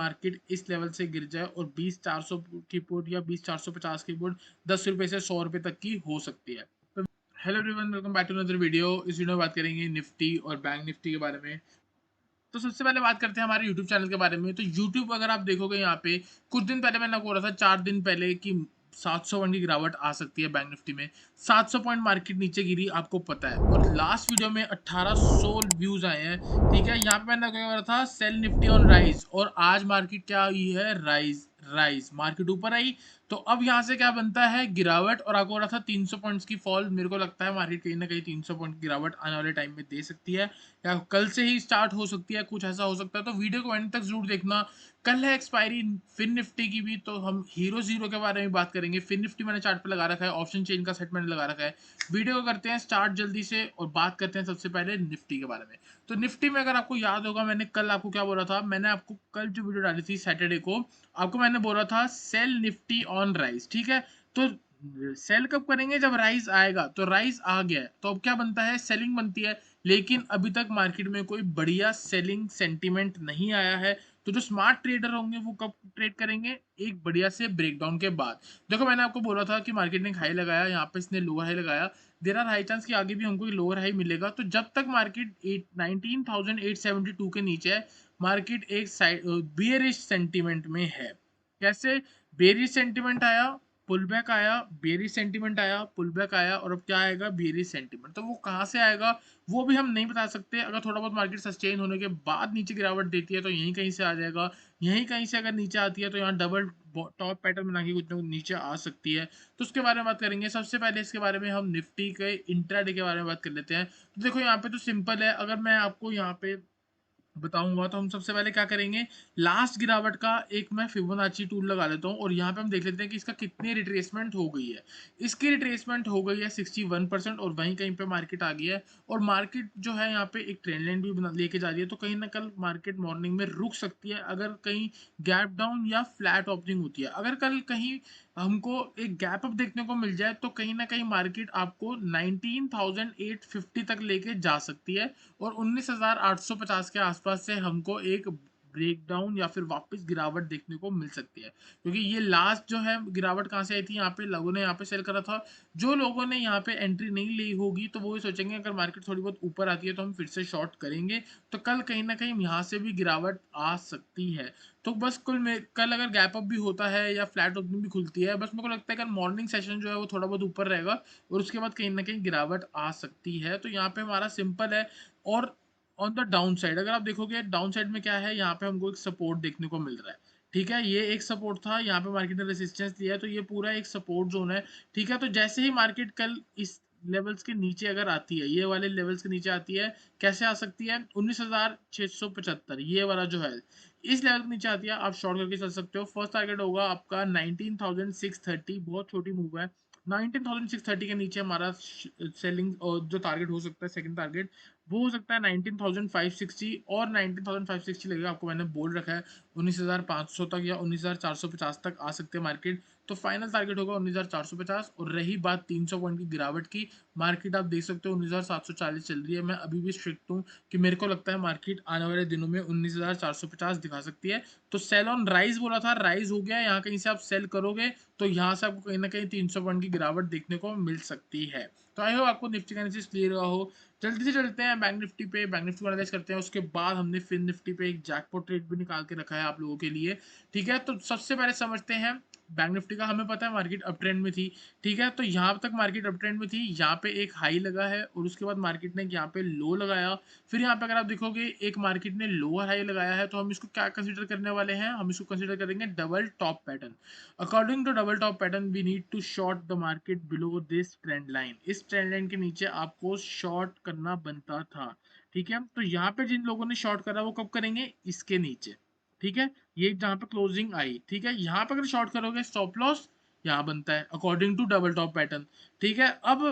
Market इस level से गिर जाए और 20,400 की पुट या 20,450 की पुट 10 रुपए से 100 रुपए तक की हो सकती है। तो hello everyone, welcome back to another video. इस वीडियो में बात करेंगे निफ्टी और बैंक निफ्टी के बारे में। तो सबसे पहले बात करते हैं हमारे यूट्यूब चैनल के बारे में। तो यूट्यूब अगर आप देखोगे यहाँ पे कुछ दिन पहले मैंने बोला था, 4 दिन पहले, कि 700 पॉइंट की गिरावट आ सकती है बैंक निफ्टी में। 700 पॉइंट मार्केट नीचे गिरी, आपको पता है। और लास्ट वीडियो में 1800 व्यूज आए हैं। ठीक है, यहाँ पे मैंने क्या बोला था, सेल निफ्टी ऑन राइज, और आज मार्केट क्या हुई है, राइज। राइज मार्केट ऊपर आई। तो अब यहाँ से क्या बनता है, गिरावट। और आपको बोला था 300 पॉइंट्स की फॉल। मेरे को लगता है मार्केट कहीं ना कहीं 300 पॉइंट की गिरावट आने वाले टाइम में दे सकती है, या कल से ही स्टार्ट हो सकती है, कुछ ऐसा हो सकता है। तो वीडियो को एंड तक जरूर देखना। कल है एक्सपायरी फिन निफ्टी की भी, तो हम हीरो जीरो के बारे में बात करेंगे। फिन निफ्टी मैंने चार्ट पे लगा रखा है, ऑप्शन चेन का सेट मैंने लगा रखा है। वीडियो को करते हैं स्टार्ट जल्दी से और बात करते हैं सबसे पहले निफ्टी के बारे में। तो निफ्टी में अगर आपको याद होगा, मैंने कल आपको क्या बोला था, मैंने आपको कल जो वीडियो डाली थी सैटरडे को, आपको मैंने बोला था सेल निफ्टी ऑन राइज। ठीक है, तो सेल कब करेंगे, जब राइज आएगा। तो राइज आ गया है, तो अब क्या बनता है, सेलिंग बनती है। लेकिन अभी तक मार्केट में कोई बढ़िया सेलिंग सेंटीमेंट नहीं आया है। तो जो स्मार्ट ट्रेडर होंगे वो कब ट्रेड करेंगे, एक बढ़िया से ब्रेकडाउन के बाद। देखो, मैंने आपको बोला था कि मार्केट ने हाई लगाया, यहाँ पे इसने लोअर हाई लगाया। देर आर हाई चांस कि आगे भी हमको लोअर हाई मिलेगा। तो जब तक मार्केट 19,872 के नीचे है, मार्केट एक साइड बेयरिश सेंटीमेंट में है। कैसे बेयरिश सेंटीमेंट आया, पुल बैक आया, बेयरिश सेंटीमेंट आया, पुल बैक आया, और अब क्या आएगा, बेयरिश सेंटीमेंट। तो वो कहाँ से आएगा वो भी हम नहीं बता सकते। अगर थोड़ा बहुत मार्केट सस्टेन होने के बाद नीचे गिरावट देती है तो यहीं कहीं से आ जाएगा। यहीं कहीं से अगर नीचे आती है तो यहाँ डबल टॉप पैटर्न बना के कुछ ना कुछ नीचे आ सकती है। तो उसके बारे में बात करेंगे। सबसे पहले इसके बारे में हम निफ्टी के इंट्राडे के बारे में बात कर लेते हैं। तो देखो, यहाँ पे तो सिंपल है। अगर मैं आपको यहाँ पे बताऊंगा तो हम सबसे पहले क्या करेंगे, लास्ट गिरावट का एक मैं फिबोनाची टूल लगा लेता हूँ, और यहाँ पे हम देख लेते हैं कि इसका कितनी रिट्रेसमेंट हो गई है। इसकी रिट्रेसमेंट हो गई है 61%, और वहीं कहीं पे मार्केट आ गई है। और मार्केट जो है यहाँ पे एक ट्रेंड लाइन भी लेके जा रही है। तो कहीं ना कल मार्केट मॉर्निंग में रुक सकती है, अगर कहीं गैप डाउन या फ्लैट ओपनिंग होती है। अगर कल कहीं हमको एक गैप अप देखने को मिल जाए तो कहीं ना कहीं मार्केट आपको 19,850 तक लेके जा सकती है, और 19,850 के आसपास से हमको एक ब्रेकडाउन या फिर वापस गिरावट देखने को मिल सकती है। क्योंकि ये लास्ट जो है गिरावट कहाँ से आई थी, यहाँ पे लोगों ने यहाँ पे सेल करा था। जो लोगों ने यहाँ पे एंट्री नहीं ली होगी तो वो सोचेंगे अगर मार्केट थोड़ी बहुत ऊपर आती है तो हम फिर से शॉर्ट करेंगे। तो कल कहीं ना कहीं यहाँ से भी गिरावट आ सकती है। तो बस कुल में कल अगर गैप अप भी होता है या फ्लैट ओपनिंग भी खुलती है, बस मेरे को लगता है कल मॉर्निंग सेशन जो है वो थोड़ा बहुत ऊपर रहेगा, और उसके बाद कहीं ना कहीं गिरावट आ सकती है। तो यहाँ पे हमारा सिंपल है। और ऑन द डाउन साइड अगर आप देखोगे, डाउन साइड में क्या है, यहाँ पे हमको एक सपोर्ट देखने को मिल रहा है। ठीक है, ये एक सपोर्ट था, यहाँ पे मार्केट ने रेजिस्टेंस दिया है, तो ये पूरा एक सपोर्ट जोन है। ठीक है, तो जैसे ही मार्केट कल इस लेवल्स के नीचे अगर आती है, ये वाले लेवल्स के नीचे आती है, कैसे आ सकती है, 19,675, ये वाला जो है इस लेवल के नीचे आती है, आप शॉर्ट करके चल सकते हो। फर्स्ट टारगेट होगा आपका 19,630, बहुत छोटी मूव है। 19,630 के नीचे हमारा सेलिंग जो टारगेट हो सकता है, सेकंड टारगेट वो हो सकता है 19,560, और 19,560 लगेगा, आपको मैंने बोल रखा है 19,500 तक या 19,450 तक आ सकते हैं मार्केट। तो फाइनल टारगेट होगा 19,450। और रही बात 300 पॉइंट की गिरावट की, मार्केट आप देख सकते हो 19,740 चल रही है। मैं अभी भी स्ट्रिक्ट हूँ कि मेरे को लगता है मार्केट आने वाले दिनों में 19,450 दिखा सकती है। तो सेल ऑन राइज बोला था, राइज हो गया। यहाँ कहीं से आप सेल करोगे तो यहाँ से आपको कहीं ना कहीं 300 पॉइंट की गिरावट देखने को मिल सकती है। तो आई होप आपको निफ्टी का एनालिसिस क्लियर हुआ हो। जल्दी से चलते हैं बैंक निफ्टी पे, बैंक निफ्टी को एनालाइज करते हैं। उसके बाद हमने फिन निफ्टी पे एक जैकपॉट ट्रेड भी निकाल के रखा है आप लोगों के लिए। ठीक है, तो सबसे पहले समझते हैं बैंक निफ्टी का। हमें पता है मार्केट अप ट्रेंड में थी। ठीक है, तो यहाँ तक मार्केट अप ट्रेंड में थी, यहाँ पे एक हाई लगा है, और उसके बाद मार्केट ने यहाँ पे लो लगाया। फिर यहाँ पे अगर आप देखोगे एक मार्केट ने लोअर हाई लगाया है, तो हम इसको क्या कंसीडर करने वाले हैं, हम इसको कंसीडर करेंगे double top pattern. According to double top pattern we need to short the market below this trend line. इस ट्रेंड लाइन के नीचे आपको शॉर्ट करना बनता था। ठीक है, तो यहाँ पे जिन लोगों ने शॉर्ट करा वो कब करेंगे, इसके नीचे। ठीक है, ये जहाँ पे क्लोजिंग आई, ठीक है, यहाँ पे अगर शॉर्ट करोगे स्टॉप लॉस यहाँ बनता है according to double top pattern. ठीक है, अब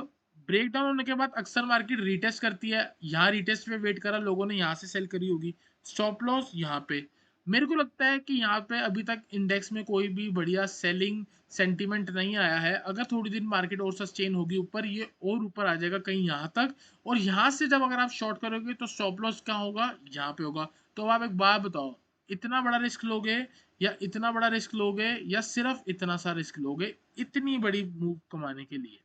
ब्रेक डाउन होने के बाद अक्सर मार्केट रीटेस्ट करती है। यहाँ रीटेस्ट पे वेट करा लोगों ने, यहाँ से सेल करी होगी, स्टॉप लॉस यहाँ पे। मेरे को लगता है कि यहाँ पे अभी तक इंडेक्स में कोई भी बढ़िया सेलिंग सेंटीमेंट नहीं आया है। अगर थोड़ी दिन मार्केट और सस्टेन होगी ऊपर, ये और ऊपर आ जाएगा कहीं यहाँ तक, और यहाँ से जब अगर आप शॉर्ट करोगे तो स्टॉप लॉस क्या होगा, यहाँ पे होगा। तो अब आप एक बात बताओ, इतना बड़ा रिस्क लोगे या इतना बड़ा रिस्क लोगे या सिर्फ इतना सा रिस्क लोगे इतनी बड़ी मूव कमाने के लिए?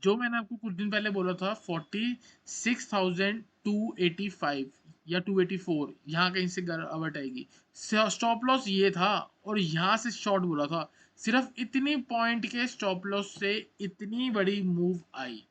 जो मैंने आपको कुछ दिन पहले बोला था 46,285 या 284, यहाँ कहीं से गिरावट आएगी, स्टॉप लॉस ये था और यहाँ से शॉर्ट बोला था। सिर्फ इतनी पॉइंट के स्टॉप लॉस से इतनी बड़ी move I.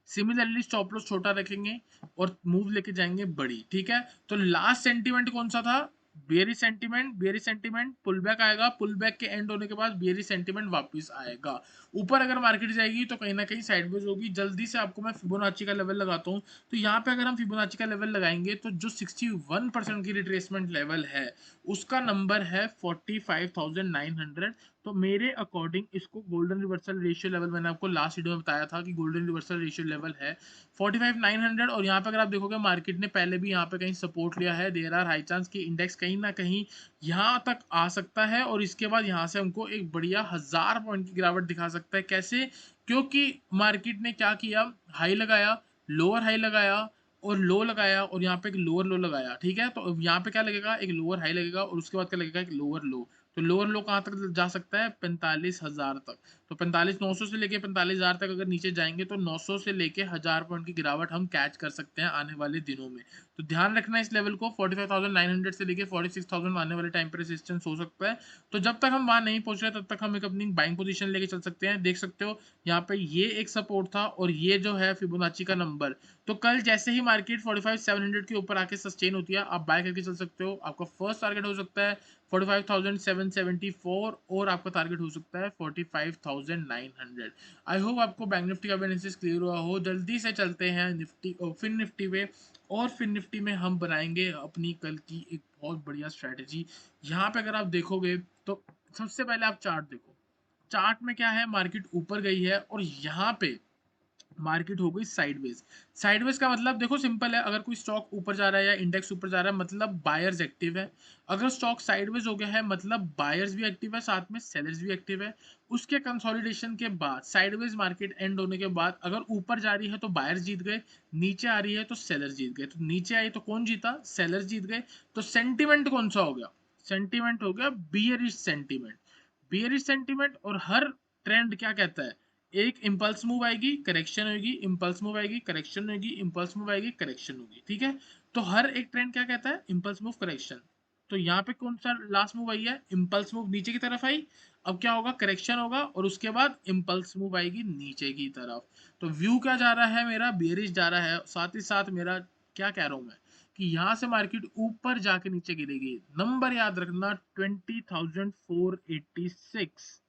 Similarly stop loss छोटा रखेंगे और मूव लेके जाएंगे बड़ी। ठीक है, तो लास्ट सेंटीमेंट कौन सा था? Bearish sentiment. Bearish sentiment pull back आएगा, पुल बैक के एंड होने के बाद बेयरिश सेंटीमेंट वापस आएगा। ऊपर अगर मार्केट जाएगी तो कहीं ना कहीं साइडवेज होगी। जल्दी से आपको मैं फिबोनाची का लेवल लगाता हूँ। तो यहाँ पे अगर हम फिबोनाची का लेवल लगाएंगे तो जो 61% की रिट्रेसमेंट लेवल है उसका नंबर है 45,900। तो मेरे अकॉर्डिंग इसको गोल्डन रिवर्सल रेशियो लेवल, मैंने आपको लास्ट वीडियो में बताया था कि गोल्डन रिवर्सल रेशियो लेवल है 45,900। और यहाँ पे अगर आप देखोगे मार्केट ने पहले भी यहाँ पे कहीं सपोर्ट लिया है, देयर आर हाई चांस कि इंडेक्स कहीं ना कहीं यहाँ तक आ सकता है और इसके बाद यहाँ से हमको एक बढ़िया 1000 पॉइंट की गिरावट दिखा सकता है। कैसे? क्योंकि मार्केट ने क्या किया, हाई लगाया, लोअर हाई लगाया और लो लगाया और यहाँ पे एक लोअर लो लगाया। ठीक है, तो यहाँ पे क्या लगेगा, एक लोअर हाई लगेगा और उसके बाद क्या लगेगा, एक लोअर लो। तो लोअर लो कहाँ तक जा सकता है? 45,000 तक। तो 45,900 से लेके 45,000 तक अगर नीचे जाएंगे तो 900 से लेके 1000 पॉइंट की गिरावट हम कैच कर सकते हैं आने वाले दिनों में। तो ध्यान रखना इस लेवल को, 45,900 से लेके 46,000 आने वाले टाइम पे रेजिस्टेंस हो सकता है। तो जब तक हम वहां नहीं पहुंच रहे तब तक हम एक अपनी बाइंग पोजीशन लेके चल सकते हैं। देख सकते हो यहाँ पे ये एक सपोर्ट था और ये जो है फिबोनाची का नंबर। तो कल जैसे ही मार्केट 45,700 के ऊपर आके सस्टेन होती है आप बाय करके चल सकते हो। आपका फर्स्ट टारगेट हो सकता है 45,774 और आपका टारगेट हो सकता है 45,900। आई होप आपको बैंक निफ्टी का एनालिसिस क्लियर हुआ हो। जल्दी से चलते हैं निफ्टी और फिन निफ्टी पे, और फिन निफ्टी में हम बनाएंगे अपनी कल की एक बहुत बढ़िया स्ट्रैटेजी। यहाँ पे अगर आप देखोगे तो सबसे पहले आप चार्ट देखो। चार्ट में क्या है, मार्केट ऊपर गई है और यहाँ पे मार्केट हो गई साइडवेज। साइडवेज का मतलब देखो सिंपल है, अगर कोई स्टॉक ऊपर जा रहा है या इंडेक्स ऊपर जा रहा है मतलब बायर्स एक्टिव है। अगर स्टॉक साइडवेज हो गया है मतलब बायर्स भी एक्टिव है, साथ में सेलर्स भी एक्टिव है। उसके कंसोलिडेशन के बाद साइडवेज मार्केट एंड होने के बाद अगर ऊपर जा रही है तो बायर्स जीत गए, नीचे आ रही है तो सेलर्स जीत गए। तो नीचे आई तो कौन जीता? सेलर्स जीत गए। तो सेंटिमेंट कौन सा हो गया? सेंटिमेंट हो गया बियरिश सेंटिमेंट। Bearish sentiment. और हर ट्रेंड क्या कहता है, एक इंपल्स मूव आएगी, करेक्शन होगी, इंपल्स मूव आएगी, करेक्शन होगी, इंपल्स मूव आएगी, करेक्शन होगी। ठीक है, तो हर एक ट्रेंड क्या कहता है, इंपल्स मूव, करेक्शन। तो यहाँ पे कौन सा लास्ट मूव आई है, इंपल्स मूव नीचे की तरफ आई। अब क्या होगा, करेक्शन होगा और उसके बाद इंपल्स मूव आएगी नीचे की तरफ। तो व्यू क्या जा रहा है मेरा, बेरिश जा रहा है। साथ ही साथ मेरा क्या कह रहा हूं मैं कि यहाँ से मार्केट ऊपर जाके नीचे गिरेगी। नंबर याद रखना 20,486।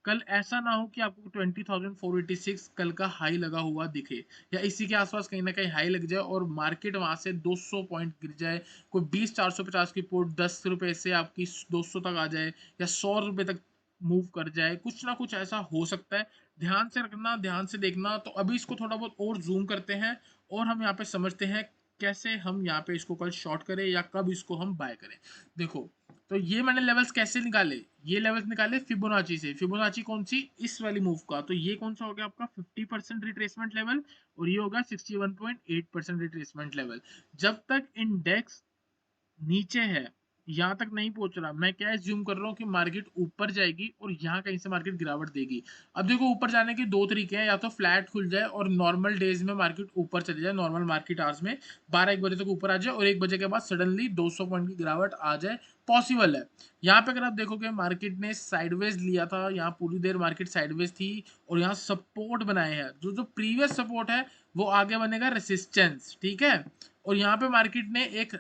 कल ऐसा ना हो कि आपको 20,486 कल का हाई लगा हुआ दिखे या इसी के आसपास कहीं ना कहीं हाई लग जाए और मार्केट वहां से 200 पॉइंट गिर जाए। कोई 20,450 की पोर्ट 10 रुपए से आपकी 200 तक आ जाए या 100 रुपए तक मूव कर जाए, कुछ ना कुछ ऐसा हो सकता है। ध्यान से रखना, ध्यान से देखना। तो अभी इसको थोड़ा बहुत और जूम करते हैं और हम यहाँ पे समझते हैं कैसे हम यहाँ पे इसको कल शॉर्ट करें या कब इसको हम बाय करें। देखो, तो ये मैंने लेवल्स कैसे निकाले, ये लेवल्स निकाले फिबोनाची से। फिबोनाची कौन सी, इस वाली मूव का। तो ये कौन सा हो गया आपका 50% रिट्रेसमेंट लेवल और ये होगा 61.8% रिट्रेसमेंट लेवल। जब तक इंडेक्स नीचे है, यहाँ तक नहीं पहुंच रहा, मैं क्या एज्यूम कर रहा हूँ कि मार्केट ऊपर जाएगी और यहाँ कहीं से मार्केट गिरावट देगी। अब देखो ऊपर जाने के दो तरीके हैं, या तो फ्लैट खुल जाए और नॉर्मल डेज में मार्केट ऊपर चले जाए, नॉर्मल मार्केट आवर्स में 12-1 बजे तक ऊपर आ जाए और 1 बजे के बाद सडनली 200 पॉइंट की गिरावट आ जाए, पॉसिबल है। यहाँ पे अगर आप देखोगे मार्केट ने साइडवेज लिया था, यहाँ पूरी देर मार्केट साइडवेज थी और यहाँ सपोर्ट बनाए हैं। जो जो प्रीवियस सपोर्ट है वो आगे बनेगा रेसिस्टेंस। ठीक है, और यहाँ पे मार्केट ने एक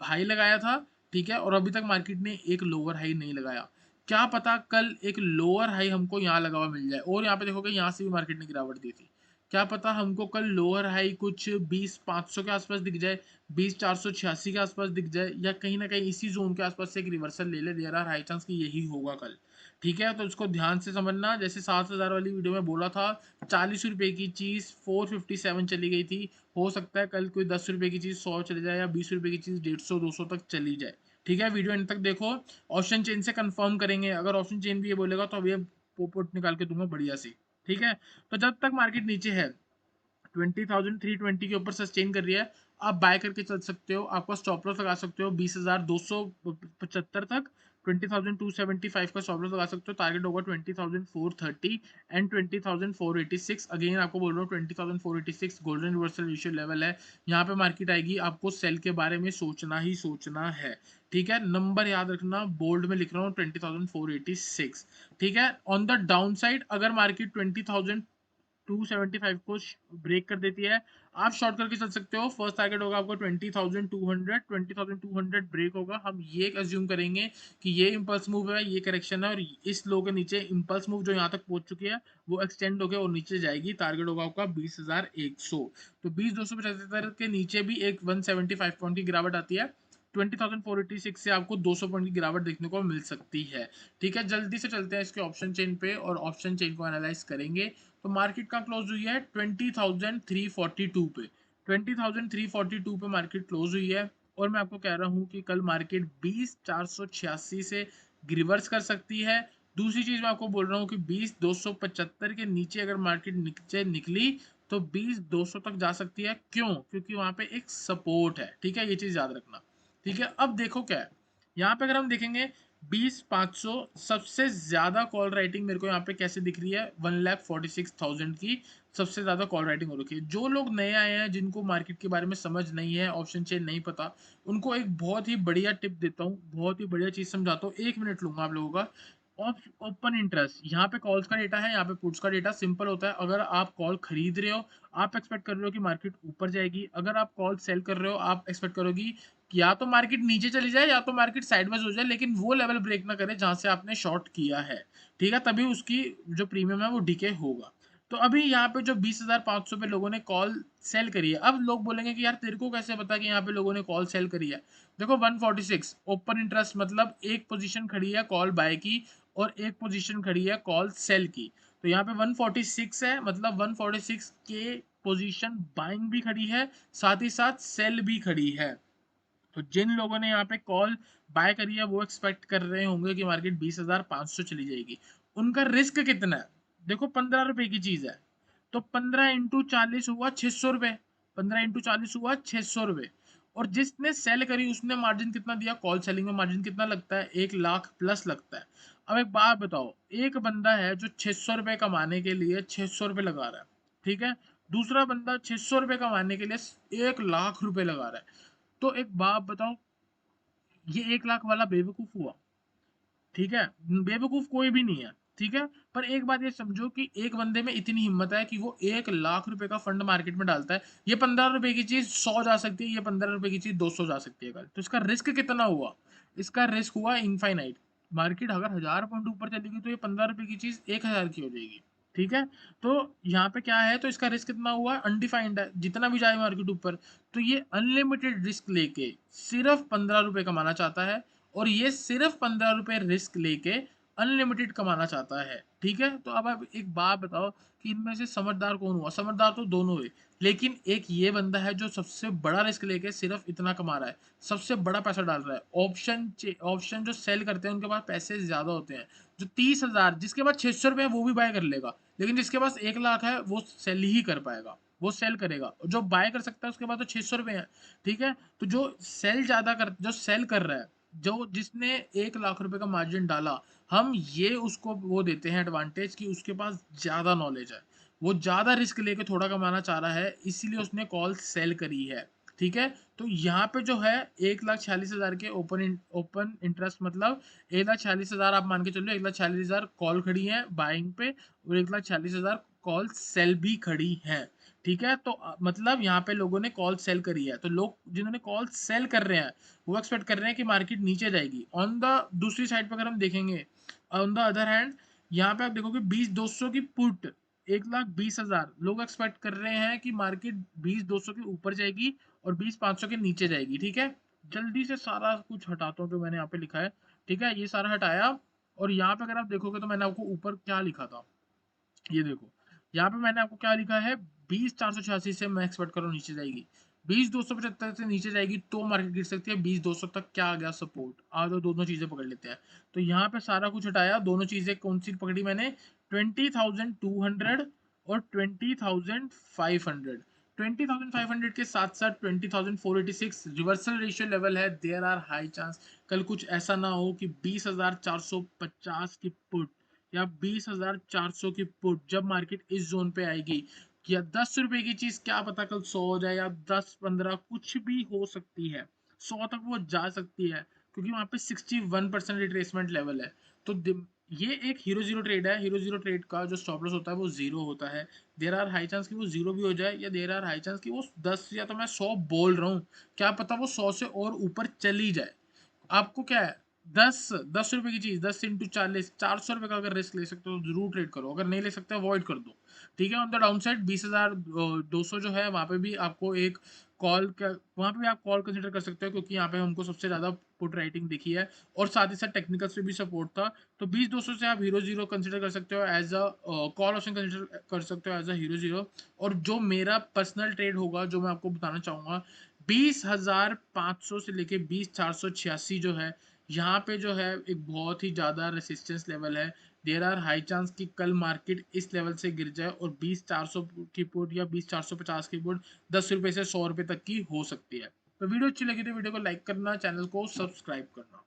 हाई लगाया था। ठीक है, और अभी तक मार्केट ने एक लोअर हाई नहीं लगाया। क्या पता कल एक लोअर हाई हमको यहाँ लगा हुआ मिल जाए। और यहाँ पे देखोगे यहाँ से भी मार्केट ने गिरावट दी थी। क्या पता हमको कल लोअर हाई कुछ 20,500 के आसपास दिख जाए, 20,486 के आसपास दिख जाए या कहीं ना कहीं इसी जोन के आसपास से एक रिवर्सल ले ले। देयर आर हाई चांस कि यही होगा कल। ठीक है, तो इसको ध्यान से समझना। जैसे 7,000 वाली वीडियो में बोला था, 40 रुपए की चीज 457 चली गई थी। हो सकता है कल कोई 10 रुपए की चीज 100 चली जाए या 20 रुपए की चीज 150-200 तक चली जाए। ठीक है, वीडियो एंड तक देखो। ऑप्शन चेन से कंफर्म करेंगे, अगर ऑप्शन चेन भी ये बोलेगा तो अब ये पोपट निकाल के दूंगा बढ़िया सी। ठीक है, तो जब तक मार्केट नीचे है 20,320 के ऊपर सस्टेन कर रही है, आप बाय करके चल सकते हो, आपका स्टॉप लॉस लगा सकते हो 20,275 तक, 20,275 का स्टॉप लॉस लगा सकते हो, टारगेट होगा 20,430 एंड 20,486। अगेन आपको बोल रहा हूँ 20,486 गोल्डन रिवर्सल रेशियो लेवल है, यहाँ पे मार्केट आएगी, आपको सेल के बारे में सोचना ही सोचना है। ठीक है, नंबर याद रखना, बोल्ड में लिख रहा हूँ 20,486। ठीक है, ऑन द डाउन साइड अगर मार्केट 20,275 को ब्रेक कर देती है, आप शॉर्ट करके चल सकते हो। फर्स्ट टारगेट होगा आपको 20,200, 20,200 ब्रेक होगा, हम ये अज्यूम करेंगे कि ये इंपल्स मूव है, ये करेक्शन है, और इस लो के नीचे इंपल्स मूव जो यहाँ तक पहुंच चुकी है वो एक्सटेंड होकर और नीचे जाएगी। टारगेट होगा आपका 20,100। तो 20,275 के नीचे भी एक 175 पॉइंट की गिरावट आती है, 20,486 से आपको 200 पॉइंट की गिरावट देखने को मिल सकती है। ठीक है, जल्दी से चलते हैं इसके ऑप्शन चेन पे और ऑप्शन चेन को एनालाइज करेंगे। तो मार्केट का क्लोज हुई है 20,342 पे, 20,342 पे मार्केट क्लोज हुई है। और मैं आपको कह रहा हूँ कि कल मार्केट 20,486 से रिवर्स कर सकती है। दूसरी चीज मैं आपको बोल रहा हूँ कि 20,275 के नीचे अगर मार्केट नीचे निकली तो 20,200 तक जा सकती है। क्यों? क्योंकि वहां पे एक सपोर्ट है। ठीक है, ये चीज याद रखना। ठीक है, अब देखो क्या है यहाँ पे, अगर हम देखेंगे 20,500 सबसे ज्यादा कॉल राइटिंग मेरे को यहाँ पे कैसे दिख रही है, 1,46,000 की सबसे ज्यादा कॉल राइटिंग हो रखी है। जो लोग नए आए हैं, जिनको मार्केट के बारे में समझ नहीं है, ऑप्शन चेन नहीं पता, उनको एक बहुत ही बढ़िया टिप देता हूँ, बहुत ही बढ़िया चीज समझाता हूँ, 1 मिनट लूंगा आप लोगों का। ओपन इंटरेस्ट, यहाँ पे कॉल्स का डेटा है, यहाँ पे पुट्स का डेटा। सिंपल होता है, अगर आप कॉल खरीद रहे हो, आप एक्सपेक्ट कर रहे हो कि मार्केट ऊपर जाएगी। अगर आप कॉल सेल कर रहे हो, आप एक्सपेक्ट करोगी कि या तो मार्केट नीचे चली जाए या तो मार्केट साइडवेज हो जाए, लेकिन वो लेवल ब्रेक ना करे जहां से आपने शॉर्ट किया है। ठीक है, तभी उसकी जो प्रीमियम है वो डिके होगा। तो अभी यहाँ पे जो 20,500 पे लोगों ने कॉल सेल करी है, अब लोग बोलेंगे कि यार तेरे को कैसे पता कि यहाँ पे लोगों ने कॉल सेल करी है। देखो 146 ओपन इंटरेस्ट मतलब एक पोजीशन खड़ी है कॉल बाय की और एक पोजीशन खड़ी है कॉल सेल की। तो यहाँ पे 146 है, मतलब 146 के पोजीशन बाइंग भी खड़ी है, साथ ही साथ सेल भी खड़ी है। तो जिन लोगों ने यहाँ पे कॉल बाय करी है वो एक्सपेक्ट कर रहे होंगे कि मार्केट 20,500 चली जाएगी। उनका रिस्क कितना है? देखो 15 रुपए की चीज है, तो 15 × 40 हुआ 600 रुपए, 15 × 40 हुआ 600 रुपए। और जिसने सेल करी उसने मार्जिन कितना दिया? कॉल सेलिंग में मार्जिन कितना लगता है? 1 लाख प्लस लगता है। अब एक बात बताओ, एक बंदा है जो 600 रुपए कमाने के लिए 600 रुपए लगा रहा है, ठीक है, दूसरा बंदा 600 रुपए कमाने के लिए 1 लाख रुपए लगा रहा है। तो एक बात बताओ, ये 1 लाख वाला बेवकूफ हुआ? ठीक है, बेवकूफ कोई भी नहीं है। ठीक है, पर एक बात ये समझो कि एक बंदे में इतनी हिम्मत है कि वो 1 लाख रुपए का फंड मार्केट में डालता है। ये 15 रुपए की चीज 100 जा सकती है, ये 15 रुपए की चीज 200 जा सकती है कल। तो इसका रिस्क कितना हुआ? इसका रिस्क हुआ इनफाइनाइट। मार्केट अगर 1,000 पॉइंट ऊपर चलेगी तो ये 15 रुपए की चीज 1,000 की हो जाएगी। ठीक है, तो यहाँ पे क्या है, तो इसका रिस्क कितना हुआ? अनडिफाइंड है, जितना भी जाए मार्केट ऊपर। तो ये अनलिमिटेड रिस्क लेके सिर्फ 15 रुपए कमाना चाहता है, और ये सिर्फ 15 रुपए रिस्क लेके अनलिमिटेड कमाना चाहता है। ठीक है, तो अब आप एक बात बताओ कि इनमें से समझदार कौन हुआ? समझदार तो दोनों हुए, लेकिन एक ये बंदा है जो सबसे बड़ा रिस्क लेके सिर्फ इतना कमा रहा है, सबसे बड़ा पैसा डाल रहा है। ऑप्शन जो सेल करते हैं उनके पास पैसे ज्यादा होते हैं। जो 30,000, जिसके पास 600 रुपए है वो भी बाय कर लेगा, लेकिन जिसके पास 1 लाख है वो सेल ही कर पाएगा, वो सेल करेगा। जो बाय कर सकता है उसके पास तो 600 रुपए है। ठीक है, तो जो सेल कर रहा है, जो जिसने 1 लाख रुपए का मार्जिन डाला, हम ये उसको वो देते हैं एडवांटेज कि उसके पास ज्यादा नॉलेज है, वो ज्यादा रिस्क लेके थोड़ा कमाना चाह रहा है, इसीलिए उसने कॉल सेल करी है। ठीक है, तो यहाँ पे जो है 1,46,000 के ओपन इंटरेस्ट मतलब 1,46,000 आप मान के चलो, 1,46,000 कॉल खड़ी है बाइंग पे, और 1,46,000 कॉल सेल भी खड़ी है। ठीक है, तो मतलब यहाँ पे लोगों ने कॉल सेल करी है, तो लोग जिन्होंने कॉल सेल कर रहे हैं वो एक्सपेक्ट कर रहे हैं कि मार्केट नीचे जाएगी। ऑन द दूसरी साइड पर अगर हम देखेंगे, ऑन द अदर हैंड, यहाँ पे आप देखोगे 20,200 की पुट, 1,20,000 लोग एक्सपेक्ट कर रहे हैं कि मार्केट 20,200 के ऊपर जाएगी और 20,500 के नीचे जाएगी। ठीक है, जल्दी से सारा कुछ हटाता हूँ जो मैंने यहाँ पे लिखा है। ठीक है, ये सारा हटाया, और यहाँ पे अगर आप देखोगे तो मैंने आपको ऊपर क्या लिखा था, ये देखो, यहाँ पे मैंने आपको क्या लिखा है, 20,486 से मैं एक्सपेक्ट कर रहा हूँ नीचे जाएगी, 20,275 से नीचे जाएगी तो मार्केट गिर सकती है, 20,200 तक क्या आ गया? सपोर्ट। आ जाओ दोनों चीजें पकड़ लेते हैं। तो यहाँ पे सारा कुछ हटाया, दोनों चीजें कौन सी पकड़ी मैंने? 20,200 और 20,500। 20,500 के साथ साथ 20,486 रिवर्सल रेशियो लेवल है। देयर आर हाई चांस कल कुछ ऐसा ना हो कि 20,450 की पुट या 20,400 की पुट जब मार्केट इस जोन पे आएगी, या 10 रुपए की चीज क्या पता कल 100 हो जाए, या 10-15 कुछ भी हो सकती है, 100 तक वो जा सकती है, क्योंकि वहां पे 61% रिट्रेसमेंट लेवल है। तो ये एक हीरो जीरो ट्रेड है। हीरो जीरो ट्रेड का जो स्टॉप लॉस होता है वो जीरो होता है। देर आर हाई चांस कि वो जीरो भी हो जाए, या देर आर हाई चांस कि वो 10, या तो मैं 100 बोल रहा हूँ, क्या पता वो 100 से और ऊपर चली जाए। आपको क्या है, 10 रुपए की चीज 10 × 40 400 रुपए का अगर रिस्क ले सकते हो तो जरूर ट्रेड करो, अगर नहीं ले सकते अवॉइड कर दो। ठीक है। ऑन द डाउन साइड 20,200 जो है वहां पे भी आपको एक वहां पे भी आप कॉल कंसिडर कर सकते हो, क्योंकि यहाँ पे हमको सबसे ज्यादा पुट राइटिंग दिखी है, और साथ ही साथ टेक्निकल से भी सपोर्ट था। तो 20,200 से आप हीरो जीरो कंसिडर कर सकते हो as a call option, consider कर सकते हो एज अ हीरो जीरो। और जो मेरा पर्सनल ट्रेड होगा जो मैं आपको बताना चाहूंगा, 20,500 से लेके 20,486 जो है, यहाँ पे जो है एक बहुत ही ज्यादा रेसिस्टेंस लेवल है। देर आर हाई चांस कि कल मार्केट इस लेवल से गिर जाए और 20,400 की पुट या 20,450 की पुट 10 रुपए से 100 रुपए तक की हो सकती है। तो वीडियो अच्छी लगी तो वीडियो को लाइक करना, चैनल को सब्सक्राइब करना।